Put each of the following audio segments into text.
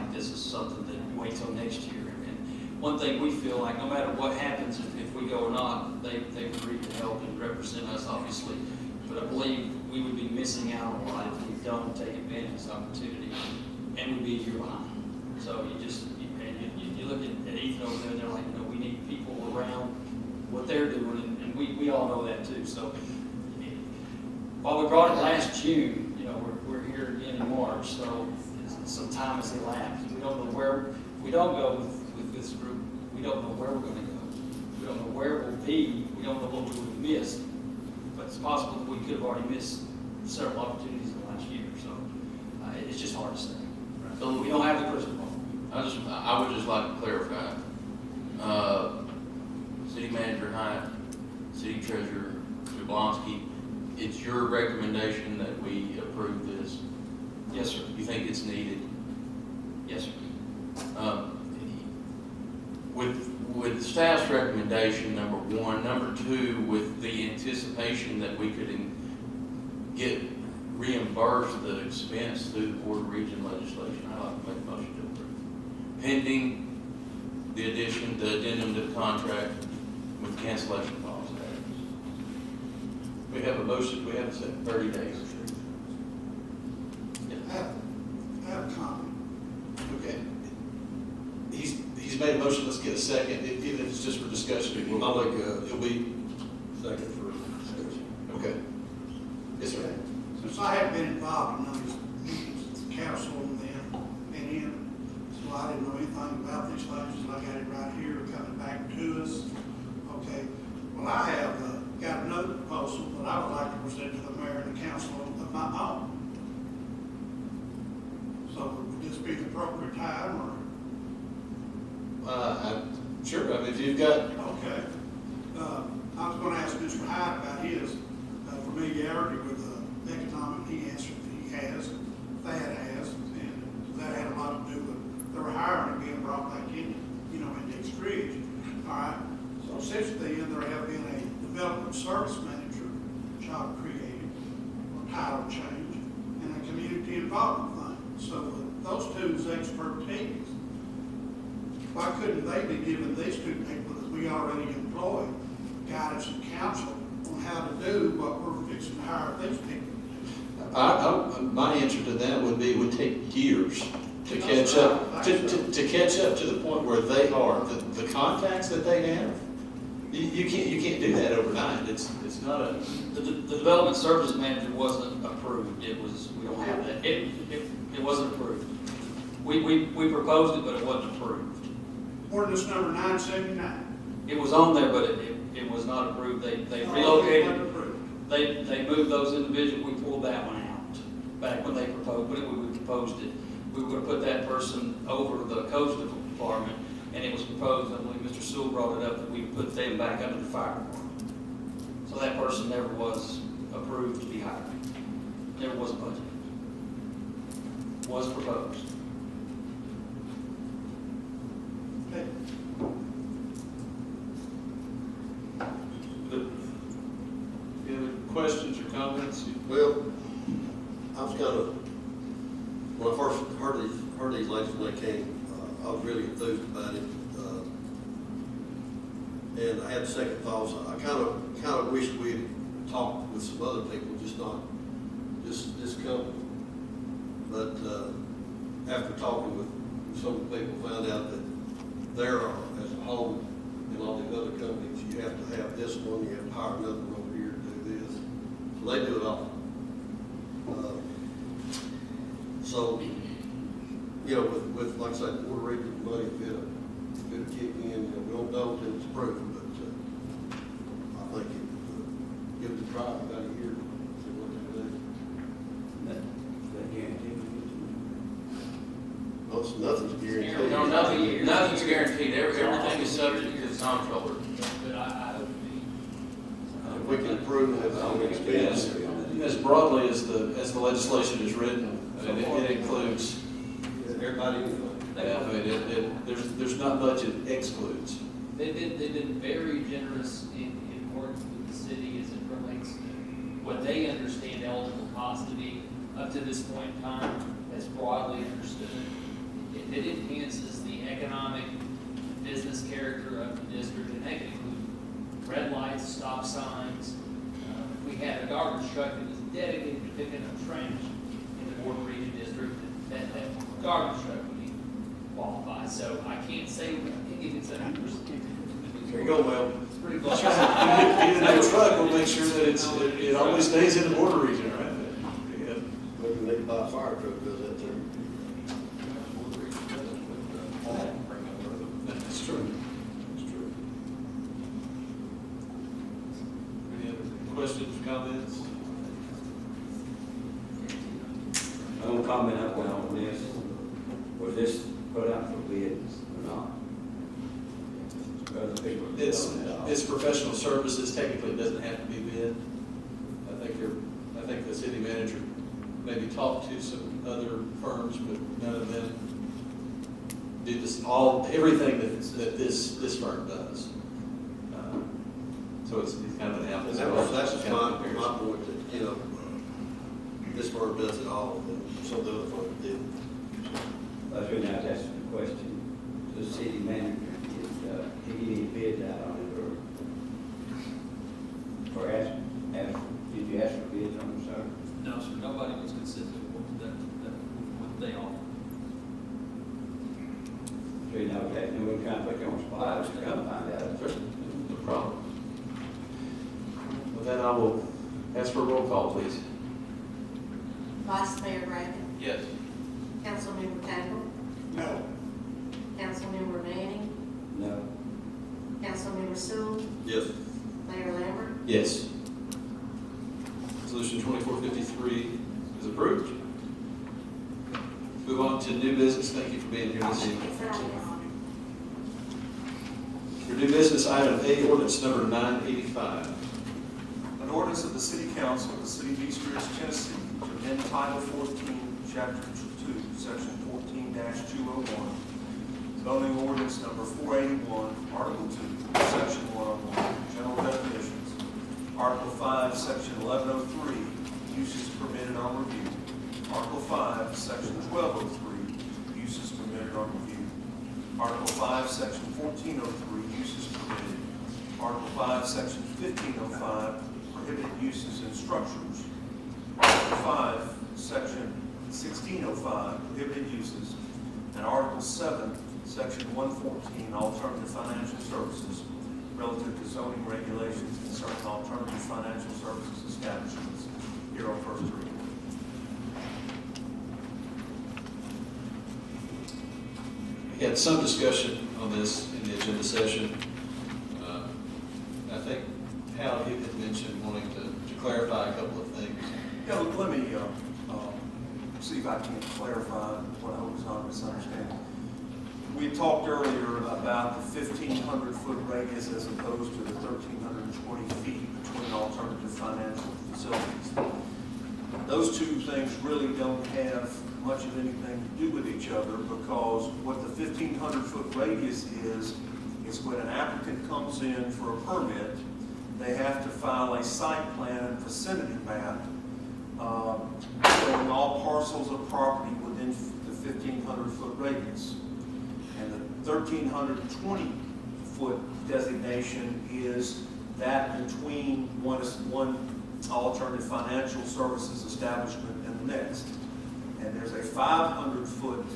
like this is something that wait till next year. And one thing we feel like, no matter what happens, if we go or not, they've agreed to help and represent us, obviously. But I believe we would be missing out on a lot if we don't take advantage of this opportunity, and we'd be a year behind. So you look at Ethan over there, and they're like, we need people around what they're doing, and we all know that too. So while we brought it last June, we're here again in March, so some time has elapsed. We don't know where, we don't go with this group, we don't know where we're going to go. We don't know where we'll be, we don't know what we would have missed, but it's possible that we could have already missed several opportunities in the last year, so it's just hard to say. So we don't have the crystal ball. I would just like to clarify, City Manager Hyatt, City Treasurer Jablonski, it's your recommendation that we approve this? Yes, sir. You think it's needed? Yes, sir. With staff's recommendation, number one. Number two, with the anticipation that we could get reimbursed the expense through the Board of Region legislation, I'd like to make a motion to approve. Pending the addendum to the contract with cancellation clause. We have a motion, we have set 30 days. I have a comment. Okay. He's made a motion, let's get a second, even if it's just for discussion. I'll make It'll be, second for discussion. okay. Yes, sir. Since I have been involved in those meetings with the council and them and him, so I didn't know anything about these things, and I got it right here coming back to us. Okay, well, I have got another proposal that I would like to present to the mayor and the council of my own. So would this be the appropriate time, or? Sure, I mean, if you've got, Okay. I was going to ask Mr. Hyde about his familiarity with the economic he has, Thad has, and that had a lot to do with their hiring and being brought back in, in Dix Ridge. All right. So since then, there have been a development service manager job created, or title change, and a community involvement thing. So those two's expertise. Why couldn't they be given these two people that we already employ guidance and counsel on how to do what we're fixing to hire these people to my answer to that would be, it would take years to catch up, to catch up to the point where they are, the contacts that they have. You can't do that overnight. It's not a. The development service manager wasn't approved. We don't have that. It wasn't approved. We proposed it, but it wasn't approved. Ordinance number 979. It was on there, but it was not approved. They relocated. They moved those individuals. We pulled that one out back when they proposed. When we proposed it, we were going to put that person over the coastal department, and it was proposed. I believe Mr. Sewell brought it up that we put them back under the fire department. So that person never was approved to be hired. Never was budgeted. Was proposed. Okay. Any other questions or comments? Well, I was when I first heard these ladies when they came, I was really enthused about it. And I had second thoughts. I kind of wish we had talked with some other people, just not this company. But after talking with some people, found out that there are, as a whole, in all these other companies, you have to have this one, you have to hire another one over here to do this. So they do it all. So, with like I said, Board of Regents money, if it'll kick in, we don't know until it's approved, but I think give it a try about a year, see what they do. Nothing's guaranteed. No, nothing's guaranteed. Everything is subject to the comptroller. If we can prove that it's on expense. As broadly as the legislation is written, it includes Everybody. there's not much it excludes. They've been very generous in working with the city as it relates to what they understand eligible cost to be up to this point in time, as broadly understood. It business character of the district, and that could include red lights, stop signs. If we had a garbage truck that was dedicated to picking up trash in the Board Region District, that garbage truck would be qualified. So I can't say, I can't give you the numbers. There you go, Mel. It's pretty close. Even that truck will make sure that it always stays in the border region, right? Yeah. Maybe we need to buy a fire truck, does that too. That's true. That's true. Any other questions, comments? I want to comment up on this. Was this put out for bids or not? Because people don't know. It's professional services, technically it doesn't have to be bid. I think the city manager maybe talked to some other firms, but none of them do this, everything that this firm does. So it's kind of an apples. And that's my point, that, you know, this firm does it all, and some of the other firms did. That's when I was asking the question, the city manager, did he get any bids out on it, or did you ask for bids on it, sir? No, sir, nobody was consistent with what they offer. So you know, okay, and we're trying to put you on the spot, I was trying to find out. No problem. With that, I will ask for a roll call, please. Vice Mayor Brackett, Yes. Councilmember Cagle, No. Councilmember Manning, No. Councilmember Sewell, Yes. Mayor Lambert. Yes. Resolution 2453 is approved. Move on to new business. Thank you for being here this evening. For new business, item A, ordinance number 985. An ordinance of the City Council of the City of East Ridge, Tennessee, to amend Title 14, Chapter 2, Section 14-201, zoning ordinance number 481, Article 2, Section 101, general definitions, Article 5, Section 1103, uses permitted on review, Article 5, Section 1203, uses permitted on review, Article 5, Section 1403, uses permitted, Article 5, Section 1505, prohibited uses in structures. Article 5, Section 1605, prohibited uses. And Article 7, Section 114, alternative financial services, relative to zoning regulations concerning alternative financial services establishments. Here on first reading. We had some discussion on this in the agenda session. I think Hal, you had mentioned wanting to clarify a couple of things. Yeah, let me see if I can clarify what I was not misunderstanding. We talked earlier about the 1,500-foot radius as opposed to the 1,320 feet between alternative financial facilities. Those two things really don't have much of anything to do with each other, because what the 1,500-foot radius is when an applicant comes in for a permit, they have to file a site plan and vicinity map showing all parcels of property within the 1,500-foot radius. And the 1,320-foot designation is that between one alternative financial services establishment and the next. And there's a 500-foot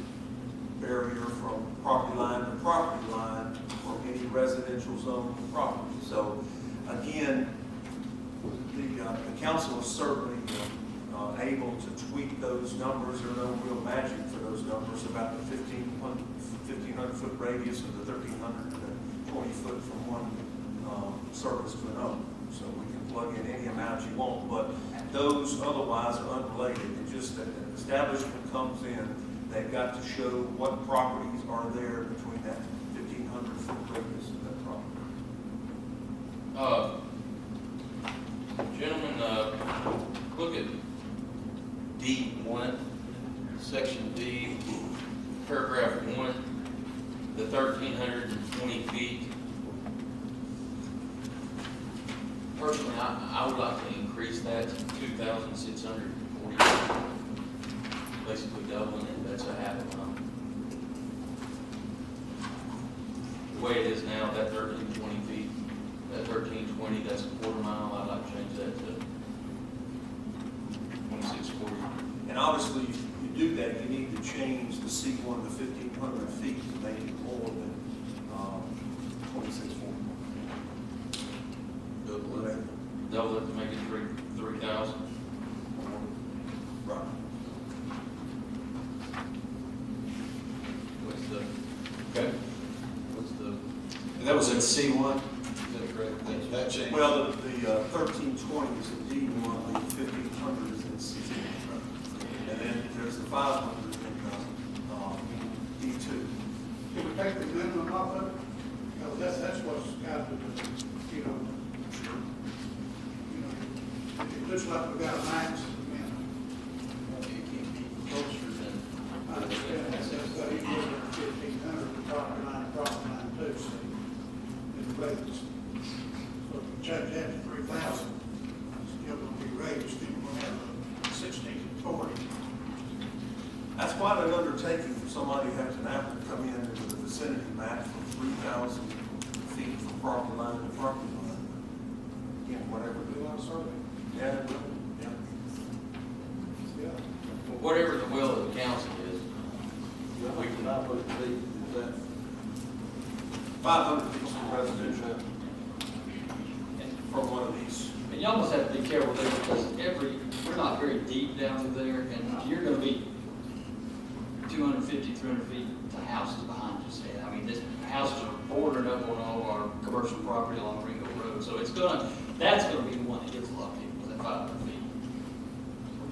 barrier from property line to property line for any residential zone property. So again, the council is certainly able to tweak those numbers. There's no real magic for those numbers about the 1,500-foot radius and the 1,320 foot from one service to another. So we can plug in any amount you want, but those otherwise are unrelated. It's just that an establishment comes in, they've got to show what properties are there between that 1,500-foot radius of that property. Gentlemen, look at D1, Section D, paragraph 1, the 1,320 feet. Personally, I would like to increase that to 2,640, basically doubling it. That's a half a mile. the way it is now, that 1320 feet, that 1320, that's a quarter mile, I'd like to change that to 2640. And obviously, if you do that, you need to change the C1 to 1,500 feet to make it more than 2640. Double it to make it 3,000. Right. What's the, Okay. what's the, And that was in C1? Is that correct? That changed? Well, the 1320 is in D1, the 1,500 is in C2. And then there's the 500 in D2. Can we take the minimum off of it? Because that's what's got to, you know, it looks like we got a max minimum. it can't be closer than, I understand that's what he was at 1,500, the property line too, so. In the rates. So if we change that to 3,000, it's still gonna be raised, then we're gonna have 1,640. That's quite an undertaking for somebody who has an apple come in with a vicinity map from 3,000 feet from property line to property line. Again, whatever. Do our survey. Yeah, yeah. Yeah. whatever the will of the council is. We can, 500 feet, is that? 500 feet from residential from one of these. And you almost have to be careful there because we're not very deep down there and you're gonna be 250, 300 feet to houses behind you. I mean, this houses are bordering up on all our commercial property along Ringo Road. So that's gonna be the one that gets a lot of people, that 500 feet.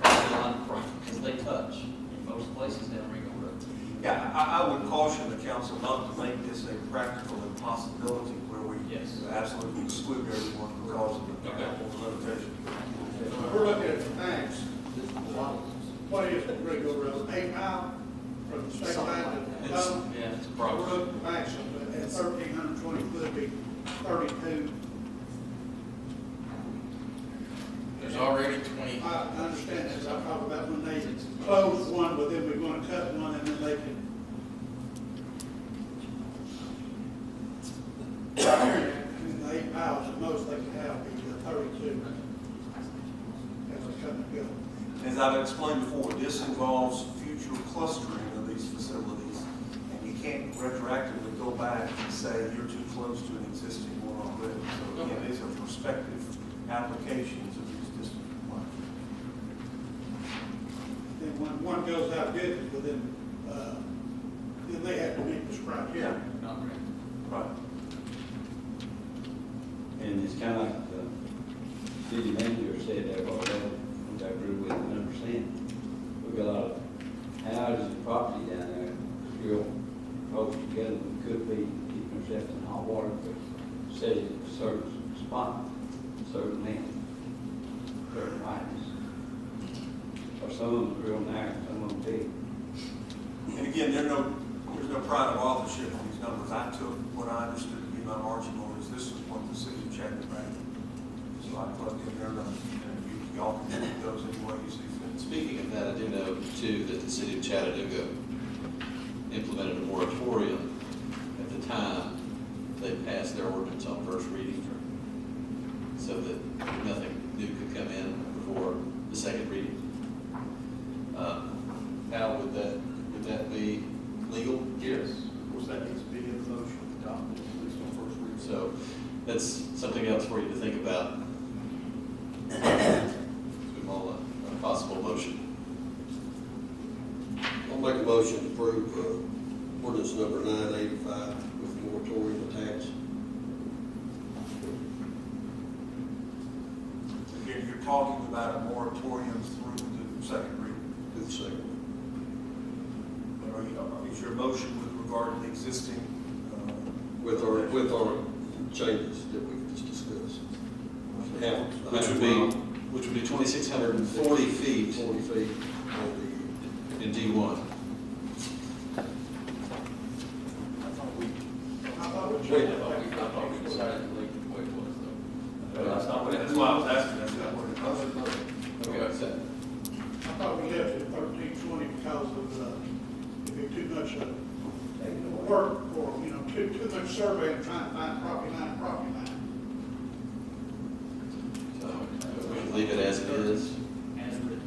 Property line to property, because they touch in most places down Ringo Road. Yeah, I would caution the council not to make this a practical impossibility where we Yes. absolutely exclude everyone because of the Okay. limitation. So we're looking at the max. What is the Ringo Road, 8 mile from the state line to the it's, bottom? yeah, it's a We're problem. looking at maximum, at 1,320 could be 32. There's already 20, I understand this, I'm talking about when they close one, but then we're gonna cut one and then they can. In the 8 miles at most they can have be 32. As they come and go. As I've explained before, this involves future clustering of these facilities, and you can't retroactively go back and say you're too close to an existing one already. So again, these are prospective applications of these district plans. Then when one goes out of business, well, then they have to meet this criteria. Not really. Right. And it's kind of like the city manager said there, which I agree with 100%. We've got a lot of houses and property down there, real close together, we could be keeping ourselves in hot water, but setting a certain spot, certain length, certain rights. Or some of them are real narrow, some of them big. And again, there's no pride of authorship on these numbers. I took what I understood to be my marching orders. This is what the city of Chattanooga ran. So I plugged in their numbers, and y'all can do those any way you see fit. Speaking of that, I do know too that the city of Chattanooga implemented a moratorium at the time they passed their ordinance on first reading, so that nothing new could come in before the second reading. Al, would that be legal? Yes. Of course, that needs to be in the motion adopted, at least on first reading. So that's something else for you to think about. A possible motion. I'll make a motion to approve ordinance number 985 with moratorium attached. Again, you're talking about a moratorium through the second reading. Do the second. But is your motion with regard to the existing? With our changes that we just discussed. Which would be 2,640 feet 40 feet on in D1. I thought we Wait, changed I thought we that. decided to leave it the way it was though. That's why I was asking, that's not what it was. Okay, what's that? I thought we left it 1320 because of, it'd be too much work for, too much took a survey and trying to find property line. So, we can leave it as it is. As written.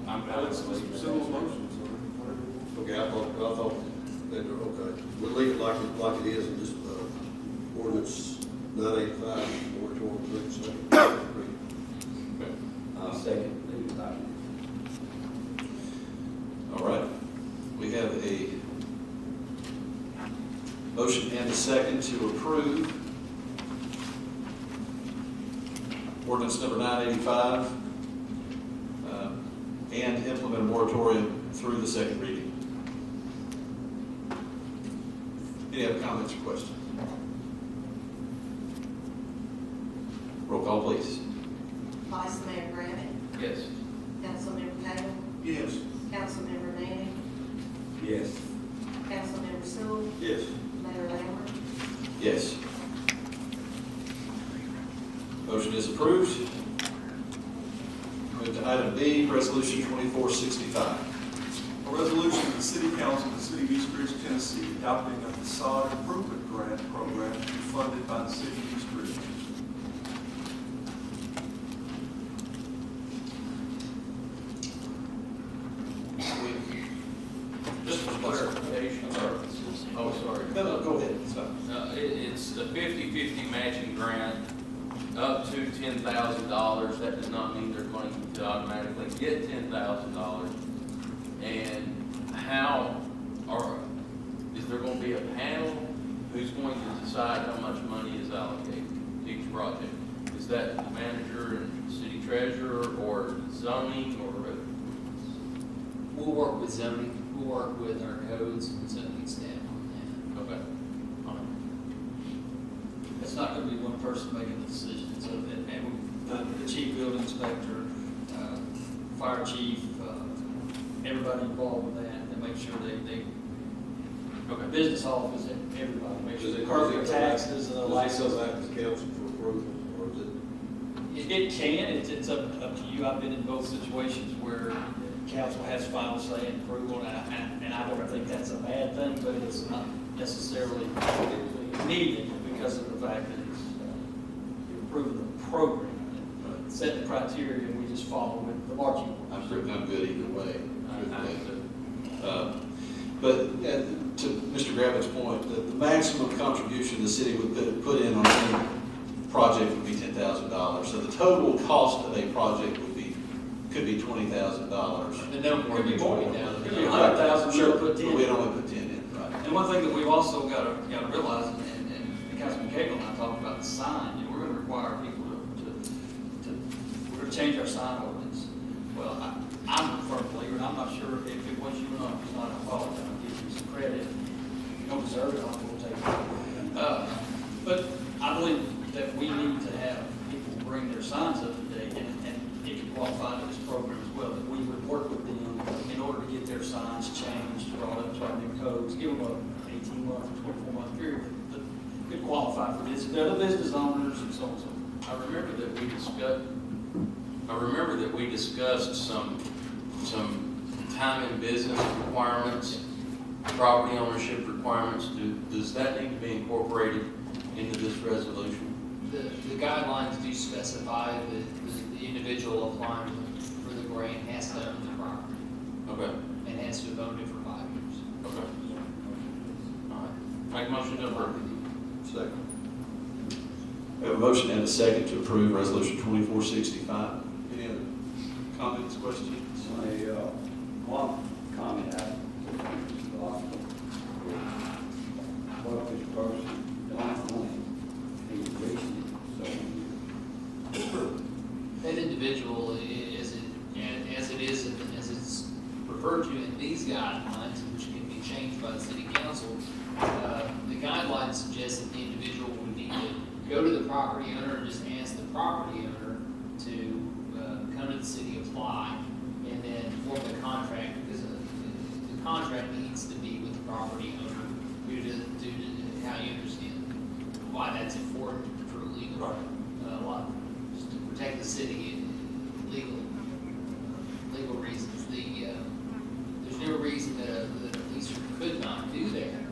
I'm That's Mr. Sewell's motion, so whatever. Okay, I thought that, okay, we'll leave it like it is and just, ordinance 985, moratorium, second. I'll second, leave it like it. All right. We have a motion and a second to approve ordinance number 985 and implement a moratorium through the second reading. Any other comments or questions? Roll call, please. Vice Mayor Griffin, Yes. Councilmember Cagle, Yes. Councilmember Manning, Yes. Councilmember Sewell, Yes. Mayor Lambert. Yes. Motion is approved. Move to item B, resolution 2465. A resolution of the City Council of the City of East Ridge, Tennessee, adopting a facade improvement grant program to be funded by the City of East Ridge. Just for clarification, oh, sorry. No, go ahead. Stop. It's a 50-50 matching grant up to $10,000. That does not mean they're going to automatically get $10,000. And is there going to be a panel? Who's going to decide how much money is allocated to each project? Is that the manager and city treasurer, or zoning, or? We'll work with zoning, we'll work with our codes and zoning staff on Okay. All right. It's not gonna be one person making the decision, so the chief building inspector, fire chief, everybody involved with that, and make sure they, Okay. business office, everybody, make sure Does they it cover go their taxes and the Does it license. go back to council for approval, or is it? It can, it's up to you. I've been in both situations where council has final say and approval, and I don't think that's a bad thing, but it's not necessarily needed because of the fact that it's improving the program and setting the criteria, and we just follow with the marching orders. I'm good either way. But to Mr. Gravitt's point, the maximum contribution the city would put in on any project would be $10,000. So the total cost of a project could be $20,000. The number Could be more. $20,000. Could be 100,000, Sure, we'll put but 10. we'd only put 10 in, right? And one thing that we've also got to realize, and Councilman Cagle and I talked about the sign, we're going to require people we're going to change our sign ordinance. Well, I'm a firm believer, and I'm not sure if it was you or not, if it's not, I apologize, I'll give you some credit. If you don't deserve it, I'll take it. But I believe that we need to have people bring their signs up to date, and it can qualify to this program as well, that we would work with them in order to get their signs changed, brought up to our new codes, give them a 18-month, 24-month period that could qualify for this, the other business owners and so on and so forth. I remember that we discussed some time in business requirements, property ownership requirements. Does that need to be incorporated into this resolution? The guidelines do specify that the individual applying for the grant has to own the property Okay, and has to have owned it for 5 years. okay. All right. Make a motion to approve. Second. We have a motion and a second to approve resolution 2465. Any other comments, questions? One comment I what if this person don't want he's reaching it, so. That individual, as it's referred to in these guidelines, which can be changed by the city council, the guidelines suggest that the individual would need to go to the property owner and just ask the property owner to come to the city, apply, and then form the contract, because the contract needs to be with the property owner due to how you understand why that's important for legal, just to protect the city in legal reasons. There's no reason that a leaser could not do that.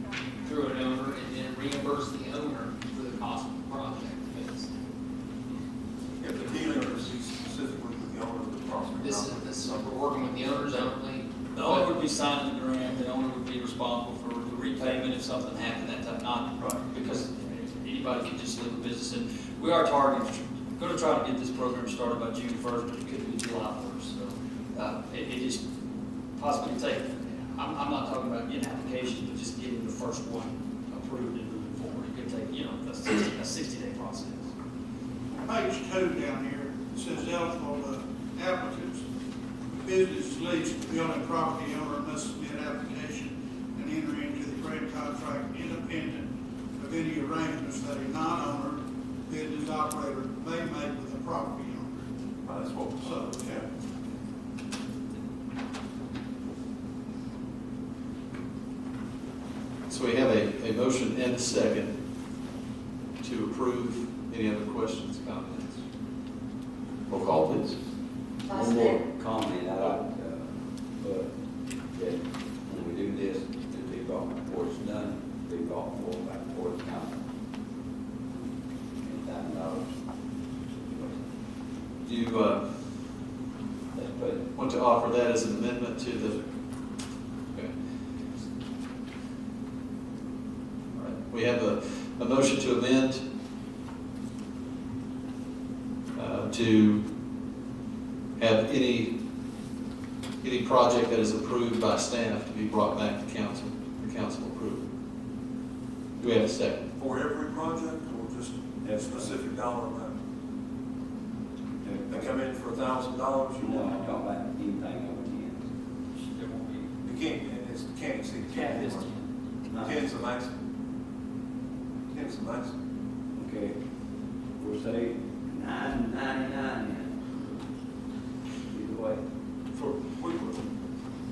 be signing the grant, the owner would be responsible for the repayment if something happened, that type, not Right. because anybody can just leave a business. And we are targeting, gonna try to get this program started by June 1st, but it could be July 1st. So, it just possibly take, I'm not talking about getting applications, but just getting the first one approved and moving forward. It could take, a 60-day process. Page 2 down here, it says eligible applicants. Business lease to building property owner must submit application and enter into the grant contract independent of any arrangements that a non-owner business operator may make with a property owner. That's what, So, yeah. So we have a motion and a second to approve. Any other questions, comments? Roll call, please. Vice One Mayor, more comment, I like, but, that when we do this, to be brought before it's done, be brought forward back before the council. $10,000. Do you Let's put it, want to offer that as an amendment to the? Okay. All right, we have a motion to amend to have any project that is approved by staff to be brought back to council for council approval. Do we have a second? For every project or just a specific dollar amount? They come in for $1,000, you no, want, I'm talking about anything over 10. There won't be. you can't exceed 10. Cap is 10. 10's the maximum. 10's the maximum. Okay, we'll say $9.99 either way.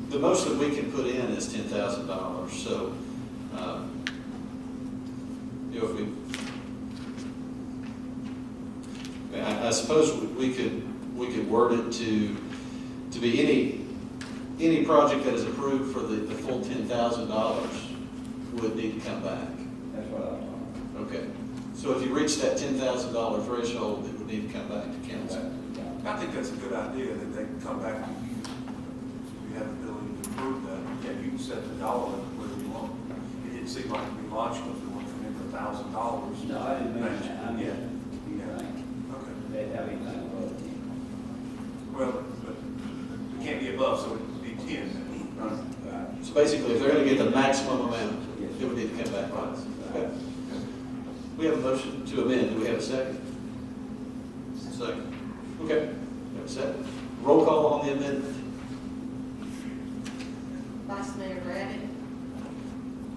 The most that we can put in is $10,000, so, if I suppose we could word it to be any project that is approved for the full $10,000 would need to come back. That's what I thought. Okay, so if you reach that $10,000 threshold, it would need to come back to council. I think that's a good idea, that they can come back and you have the ability to approve that. Yeah, you can set the dollar limit whatever you want. It didn't seem like it'd be logical if we went from $1,000. No, I didn't mean that, I mean, Yeah. you think, Okay. they have anything above 10. Well, but it can't be above, so it'd be 10. Right. So basically, if they're gonna get the maximum amount, it would need to come back to us. Okay. We have a motion to amend. Do we have a second? Second. Okay. We have a second. Roll call on the amendment. Vice Mayor Braddock,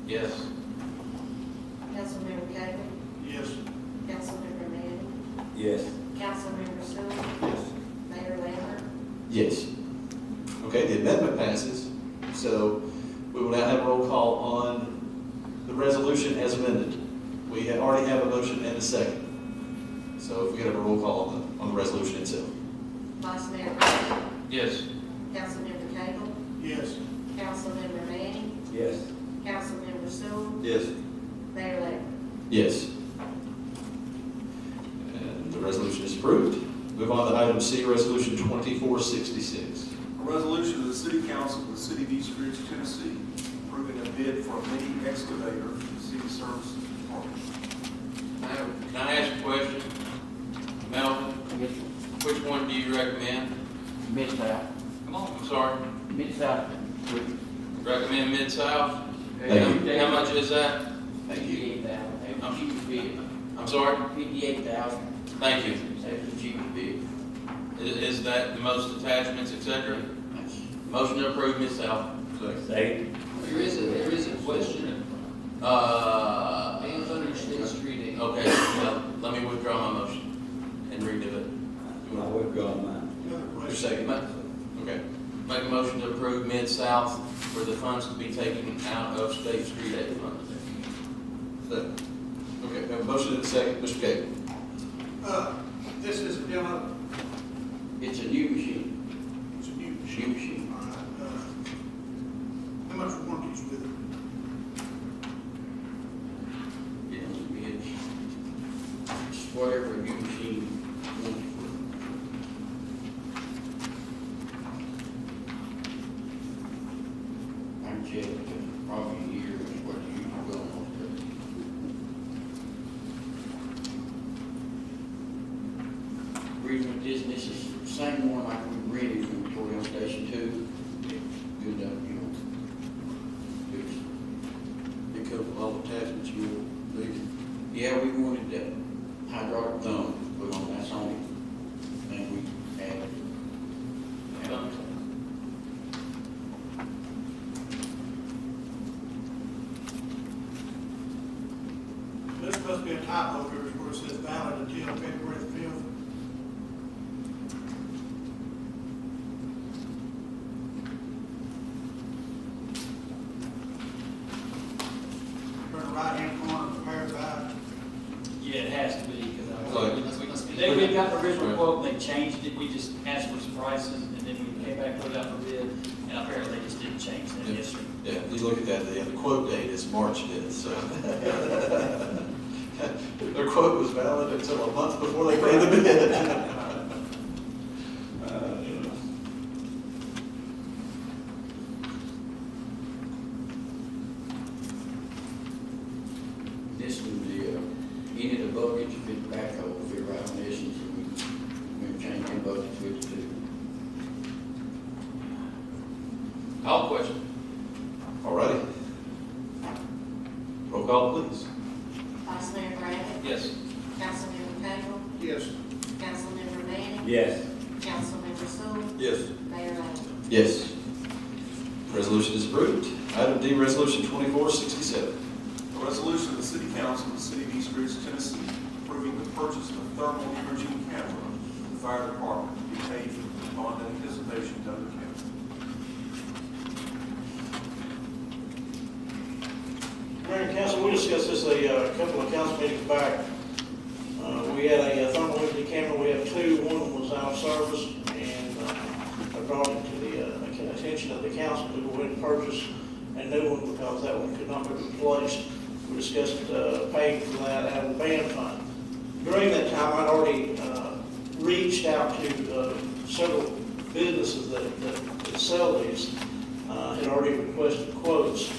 Yes. Councilmember Cagle, yes. Councilmember Manning, Yes. Councilmember Sewell, Yes. Mayor Lambert, Yes. Okay, the amendment passes. So we will now have a roll call on the resolution as amended. We already have a motion and a second. So if we could have a roll call on the resolution itself. Vice Mayor Braddock, Yes. Councilmember Cagle, Yes. Councilmember Manning, Yes. Councilmember Sewell, Yes. Mayor Lambert. Yes. And the resolution is approved. Move on to item C, resolution 2466. A resolution of the City Council of the City of East Ridge, Tennessee, approving a bid for a mini excavator for the City Services Department. Can I ask a question? Melvin, which one do you recommend? Mid-South, Come on. I'm sorry, Mid-South, recommend Mid-South? Thank How much is that? Thank you. 58,000, that's the cheapest bid. I'm sorry? 58,000, Thank you. that's the cheapest bid. Is that the most attachments, et cetera? Motion to approve, Ms. South. Second. There is a question Uh, of Van Thunder State Street. okay, well, let me withdraw my motion and redo it. I withdraw mine. Another Your question. second? Okay. Make a motion to approve Mid-South for the funds to be taken out of State Street Aid Fund. Second. Okay, we have a motion and a second. Mr. Gable. This is a demo, It's a new machine, it's a new new machine. machine. All right, how much warranty is with it? It's whatever a new machine wants. check, probably a year is what you usually will on those. Reason with this is the same one like we rented from Victoria Station 2. Good, you know, fix. It comes with all attachments you need. Yeah, we wanted that hydraulic thumb put on, that's on it. And we added. This must be a typo here, where it says valid until February the 5th. Turn the right-hand corner, prepare that. Yeah, it has to be, because Right. we got the original quote, and they changed it, we just asked for some prices, and then we came back, put it out for bid, and apparently they just didn't change that, yes, sir. Yeah, you look at that, the quote date is March 5th, so. Their quote was valid until a month before they paid the bid. This was the, any of the buckets fit backhoe, fit right on this, and so we changed the buckets with the two. Call question. All righty. Roll call, please. Vice Mayor Griffin. Yes. Councilmember Cagle. Yes. Councilmember Manning. Yes. Councilmember Sewell. Yes. Mayor Lambert. Yes. Resolution is approved. Item D, Resolution 2467. A resolution of the City Council of the City of East Ridge, Tennessee, approving the purchase of a thermal imaging camera for the fire department to be paid for bond anticipation to other county. Mayor and Council, we discussed this a couple of council meetings back. We had a thermal imaging camera, we have two, one was out of service, and I brought it to the attention of the council to go ahead and purchase a new one because that one could not be replaced. We discussed paying for that out of the band fund. During that time, I'd already reached out to several businesses that sell these, had already requested quotes.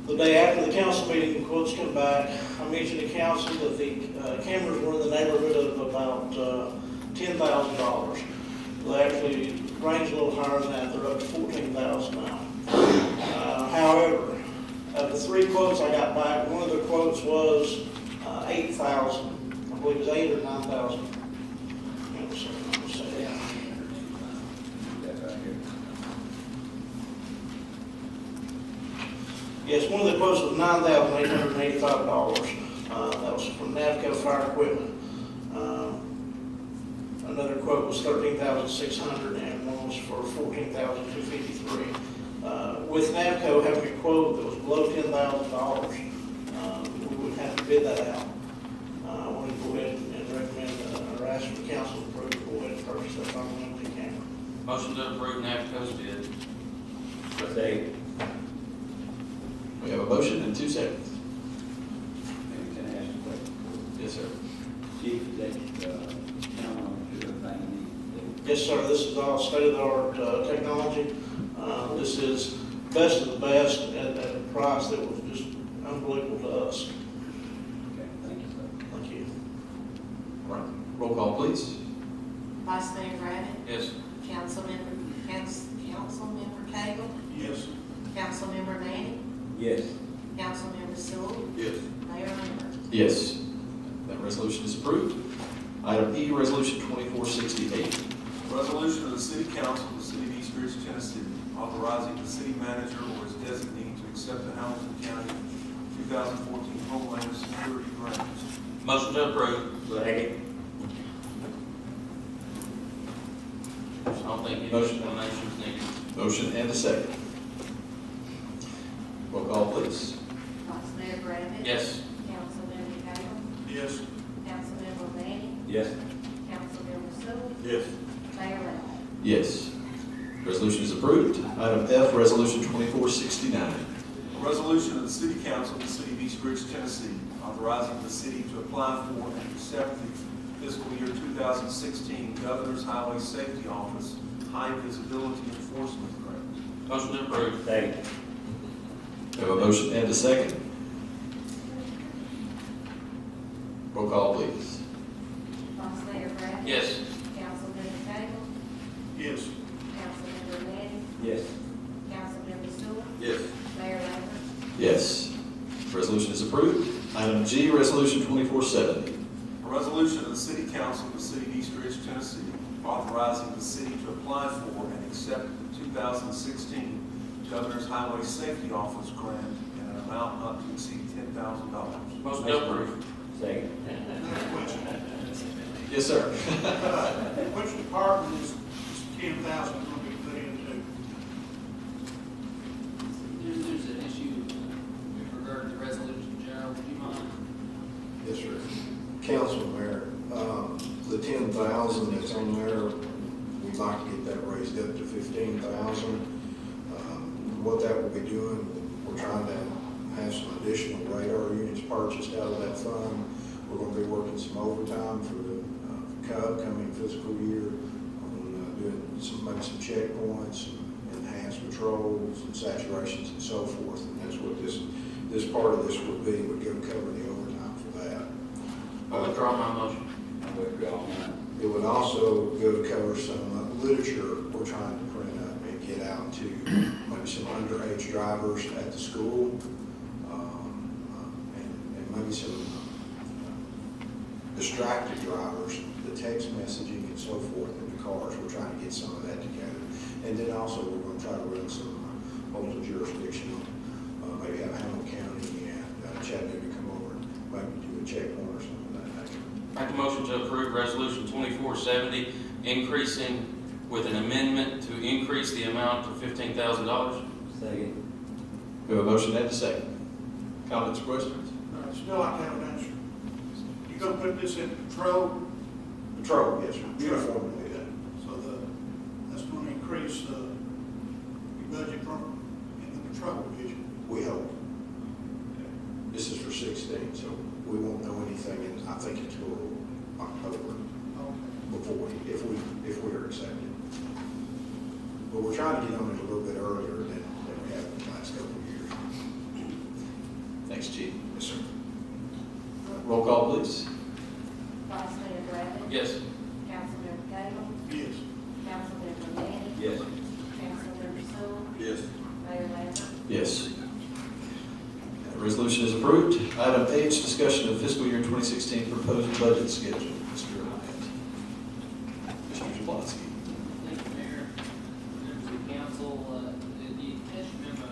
The day after the council meeting, the quotes come back. I mentioned to council that the cameras were in the neighborhood of about $10,000. They actually range a little higher than that. They're up to $14,000 now. However, of the three quotes I got back, one of the quotes was $8,000. I believe it was $8,000 or $9,000. That's right here. Yes, one of the quotes was $9,885. That was from Navco Fire Equipment. Another quote was $13,600, and one was for $14,253. With Navco having a quote that was below $10,000, we would have to bid that out. I want to go ahead and recommend, or ask for the council to approve, go ahead and purchase that thermal imaging camera. Motion to approve NAPCO's bid. Say, We have a motion and 2 seconds. maybe can I ask a question? Yes, sir. Chief, is that, town on to the thing you Yes, sir, this is all state-of-the-art technology. This is best of the best at a price that was just unbelievable to us. Okay, thank you, sir. Thank you. All right. Roll call, please. Vice Mayor Griffin. Yes. Councilmember Cagle. Yes. Councilmember Manning. Yes. Councilmember Sewell. Yes. Mayor Lambert. Yes. That resolution is approved. Item E, Resolution 2468. A resolution of the City Council of the City of East Ridge, Tennessee, authorizing the city manager or his designee to accept the Hamilton County 2014 Homeland Security Grant. Motion to approve. Second. I don't think any Motion. explanations needed. Motion and a second. Roll call, please. Vice Mayor Griffin. Yes. Councilmember Cagle. Yes. Councilmember Manning. Yes. Councilmember Sewell. Yes. Mayor Lambert. Yes. Resolution is approved. Item F, Resolution 2469. A resolution of the City Council of the City of East Ridge, Tennessee, authorizing the city to apply for and accept the fiscal year 2016 Governor's Highway Safety Office High Visibility Enforcement Grant. Motion to approve. Second. We have a motion and a second. Roll call, please. Vice Mayor Bradley. Yes. Councilmember Cagle. Yes. Councilmember Manning. Yes. Councilmember Sewell. Yes. Mayor Lambert. Yes. Resolution is approved. Item G, Resolution 2470. A resolution of the City Council of the City of East Ridge, Tennessee, authorizing the city to apply for and accept the 2016 Governor's Highway Safety Office grant in an amount not to exceed $10,000. Motion to approve. Second. Another question. Yes, sir. Which department is 10,000 going to be put into? There's an issue with regard to the resolution, Gerald, would you mind? Yes, sir. Council, Mayor, the 10,000 that's on there, we'd like to get that raised up to 15,000. What that will be doing, we're trying to have some additional radar units purchased out of that fund. We're going to be working some overtime for the upcoming fiscal year on doing maybe some checkpoints, enhanced patrols, and saturations, and so forth. And that's what this part of this would be, would go cover the overtime for that. I withdraw my motion. I withdraw mine. It would also go to cover some literature we're trying to print up and get out to maybe some underage drivers at the school, and maybe some distracted drivers, the text messaging and so forth in the cars. We're trying to get some of that together. And then also we're going to try to run some multiple jurisdictional, maybe have Hamilton County and Chattanooga come over and maybe do a checkpoint or something like that nature. Make a motion to approve Resolution 2470, increasing with an amendment to increase the amount to $15,000. Second. We have a motion and a second. Comments, questions? Still like to have an answer. You gonna put this in patrol? Patrol, yes, sir. Uniformly, yeah. So that's gonna increase your budget from, in the patrol division. We hope. This is for 16, so we won't know anything in, I think, until October before, if we are accepted. But we're trying to get on it a little bit earlier than we have in the last couple of years. Thanks, Chief. Yes, sir. Roll call, please. Vice Mayor Bradley. Yes. Councilmember Cagle. Yes. Councilmember Manning. Yes. Councilmember Sewell. Yes. Mayor Lambert. Yes. Resolution is approved. Item H, discussion of fiscal year 2016 proposed budget schedule. Mr. Hyatt. Mr. Jablonski. Thank you, Mayor. Members of the council, the attached memo.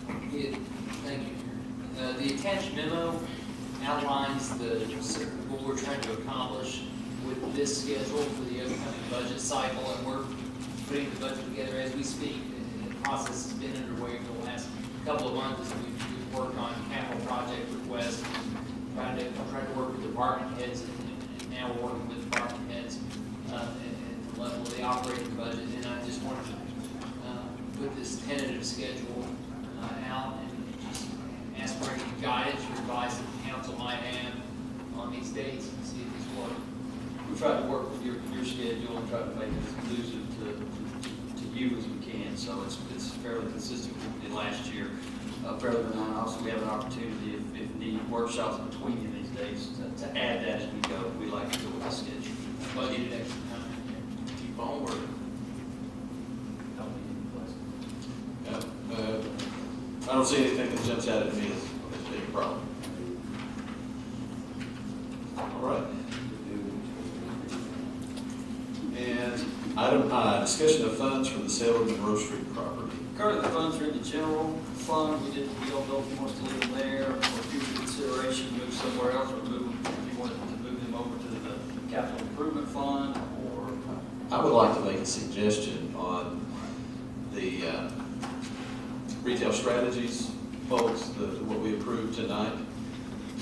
Thank you, Mayor. The attached memo outlines what we're trying to accomplish with this schedule for the upcoming budget cycle, and we're putting the budget together as we speak. The process has been underway for the last couple of months as we've worked on capital project requests, trying to work with department heads, and now we're working with department heads at the level of the operating budget. And I just wanted to put this tentative schedule out and just ask for any guidance or advice that the council might have on these dates and see if this works. We try to work with your schedule and try to make it as conducive to you as we can, so it's fairly consistent with the last year. Fairly benign. Also, we have an opportunity if need workshops between these days to add that as we go. We like to go with the schedule. Budgeted extra time. Keep on working. I don't see anything that jumps out at me as being a problem. All right. And item I, discussion of funds from the sale of Monroe Street property. Currently, the funds are in the general fund. We don't know if he wants to leave them there or future consideration, move somewhere else, or if you wanted to move them over to the capital improvement fund, or I would like to make a suggestion on the retail strategies, folks, what we approved tonight.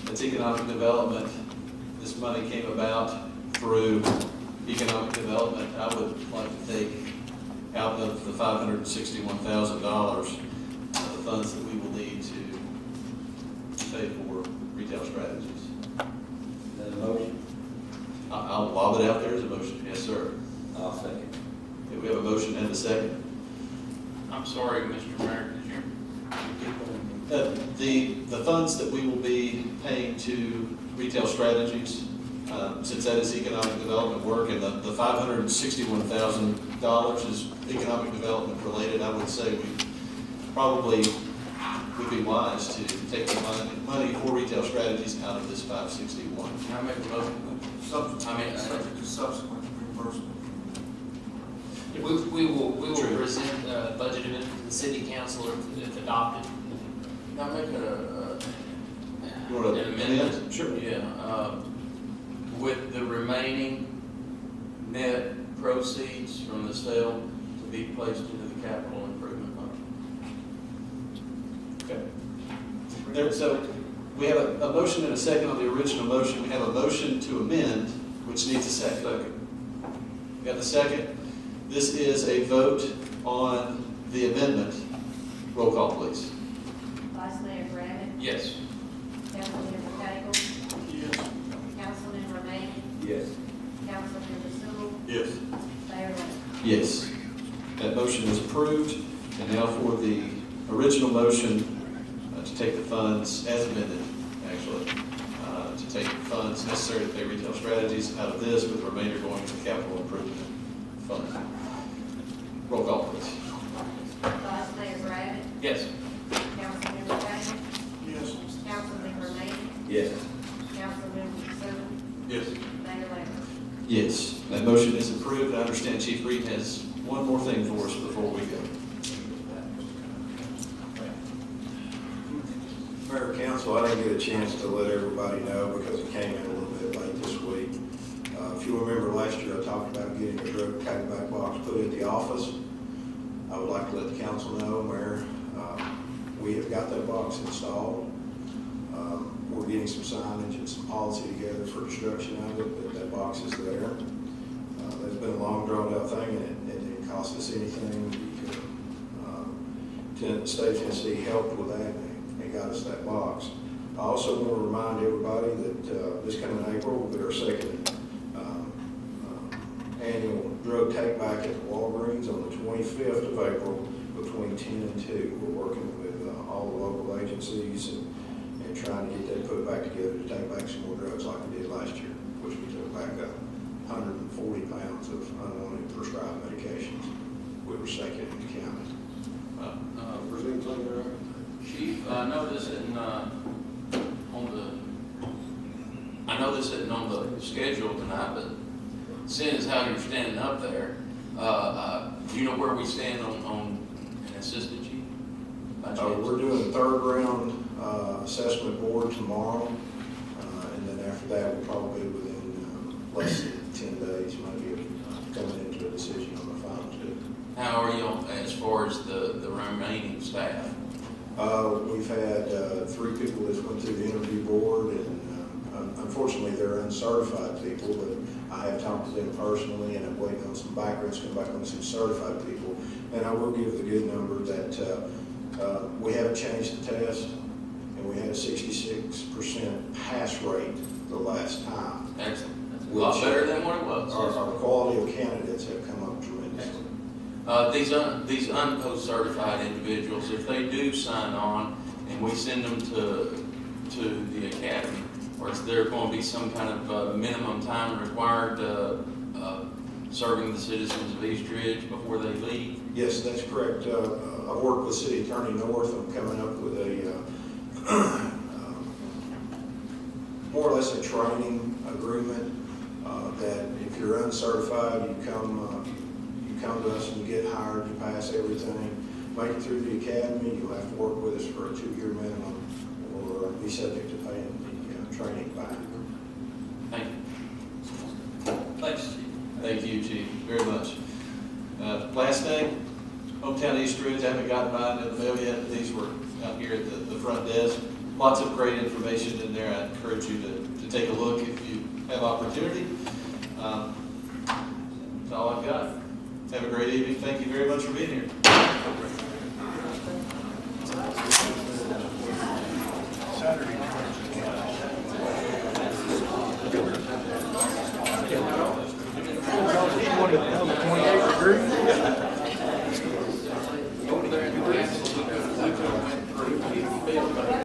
It's economic development. This money came about through economic development. I would like to take out of the $561,000, the funds that we will need to pay for retail strategies. Is that a motion? I'll lob it out there as a motion. Yes, sir. I'll second. Okay, we have a motion and a second. I'm sorry, Mr. Mayor, did you? The funds that we will be paying to Retail Strategies, since that is economic development work, and the $561,000 is economic development related, I would say we probably would be wise to take the money for Retail Strategies out of this 561. Can I make a motion? Subject to subsequent reimbursement. We will True. present a budget amendment to the city council if adopted. Can I make You want to an amendment? Sure. Yeah, with the remaining net proceeds from the sale to be placed into the capital improvement fund. Okay. So we have a motion and a second on the original motion. We have a motion to amend, which needs a second. Got the second? This is a vote on the amendment. Roll call, please. Vice Mayor Griffin. Yes. Councilmember Cagle. Yes. Councilmember Manning. Yes. Councilmember Sewell. Yes. Mayor Lambert. Yes. That motion is approved. And now for the original motion to take the funds, as amended, actually, to take the funds necessary to pay Retail Strategies out of this, with the remainder going to the capital improvement fund. Roll call, please. Vice Mayor Griffin. Yes. Councilmember Cagle. Yes. Councilmember Manning. Yes. Councilmember Sewell. Yes. Mayor Lambert. Yes, that motion is approved. I understand Chief Reed has one more thing for us before we go. Mayor, council, I didn't get a chance to let everybody know because it came in a little bit late this week. If you remember last year, I talked about getting a drug take-back box put at the office. I would like to let the council know, Mayor, we have got that box installed. We're getting some signage and some policy together for construction of it, but that box is there. It's been a long drawn-out thing, and it didn't cost us anything. The state of Tennessee helped with that and got us that box. I also want to remind everybody that this coming April will be our second annual drug take-back at the Walgreens on the 25th of April between 10 and 2. We're working with all the local agencies and trying to get that put back together to take back some more drugs like we did last year, which we took back 140 pounds of unwanted prescribed medications. We were second in the county. Chief, I know this isn't on the schedule tonight, but seeing as how you're standing up there, do you know where we stand on an assistant chief? By chance? We're doing the third round assessment board tomorrow, and then after that, we'll probably within less than 10 days, maybe coming into a decision on the final two. How are you as far as the remaining staff? We've had 3 people that went through the interview board, and unfortunately, they're uncertified people, but I have talked to them personally, and I'm waiting on some backgrounds to come back on some certified people. And I will give the good number that we haven't changed the test, and we had a 66% pass rate the last time. Excellent. That's a lot better than what it was. Our quality of candidates have come up tremendously. These unpost certified individuals, if they do sign on and we send them to the academy, or is there going to be some kind of minimum time required serving the citizens of East Ridge before they leave? Yes, that's correct. I worked with City Attorney North on coming up with a more or less a training agreement that if you're uncertified, you come to us and you get hired, you pass everything, make it through the academy, you'll have to work with us for a 2-year minimum or be subject to paying the training back. Thank you. Thanks, Chief. Thank you, Chief, very much. Last thing, Hometown East Ridge, I haven't gotten mine in the mail yet. These were out here at the front desk. Lots of great information in there. I encourage you to take a look if you have opportunity. That's all I've got. Have a great evening. Thank you very much for being here. Saturday.